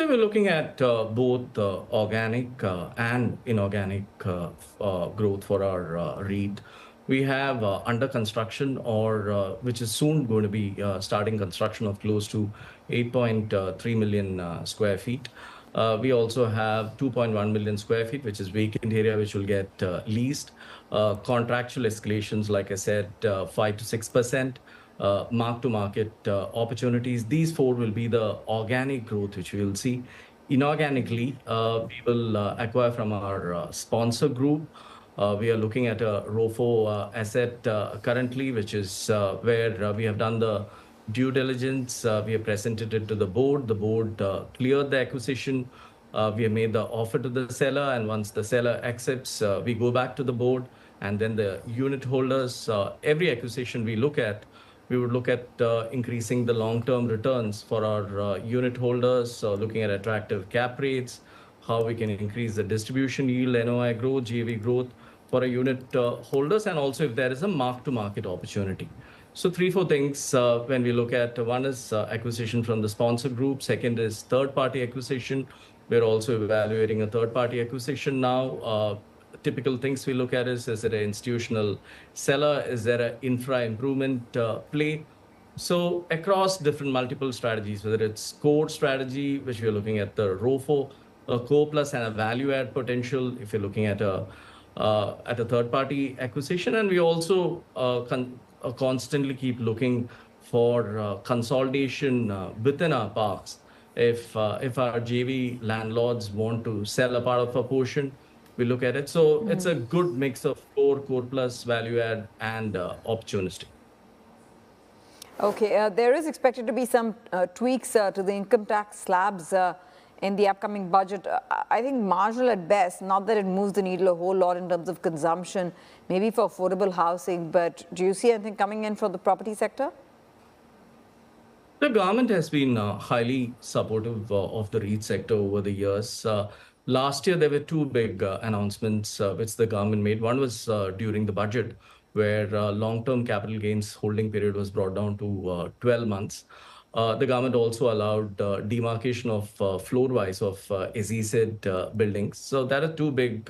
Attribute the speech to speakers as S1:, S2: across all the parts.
S1: So we're looking at both organic and inorganic growth for our REIT. We have under construction, or which is soon going to be starting construction of close to 8.3 million square feet. We also have 2.1 million square feet, which is vacant area, which will get leased. Contractual escalations, like I said, 5 to 6%. Mark-to-market opportunities. These four will be the organic growth which we will see. Inorganically, we will acquire from our sponsor group. We are looking at a ROFO asset currently, which is where we have done the due diligence. We have presented it to the board. The board cleared the acquisition. We have made the offer to the seller, and once the seller accepts, we go back to the board, and then the unit holders. Every acquisition we look at, we would look at increasing the long-term returns for our unit holders, looking at attractive cap rates, how we can increase the distribution yield, NOI growth, GAV growth for our unit holders, and also if there is a mark-to-market opportunity. So 3, 4 things when we look at. One is acquisition from the sponsor group. Second is third-party acquisition. We're also evaluating a third-party acquisition now. Typical things we look at is it an institutional seller? Is there an infra improvement play? So across different multiple strategies, whether it's core strategy, which we're looking at the ROFO, a core plus and a value add potential, if you're looking at a third-party acquisition. And we also constantly keep looking for consolidation within our parks. If our JV landlords want to sell a part of a portion, we look at it. So it's a good mix of core plus, value add, and opportunistic.
S2: Okay, there is expected to be some tweaks to the income tax slabs in the upcoming budget. I think marginal at best, not that it moves the needle a whole lot in terms of consumption, maybe for affordable housing, but do you see anything coming in for the property sector?
S1: The government has been highly supportive of the REIT sector over the years. Last year, there were two big announcements which the government made. One was during the budget, where long-term capital gains holding period was brought down to 12 months. The government also allowed demarcation of floor-wise of SEZ buildings. So that are two big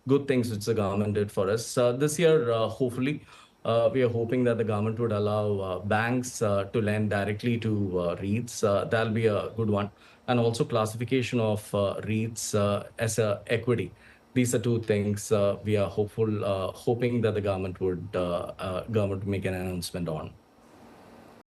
S1: good things which the government did for us. This year, hopefully, we are hoping that the government would allow banks to lend directly to REITs. That'll be a good one. And also classification of REITs as a equity. These are two things we are hoping that the government would make an announcement on.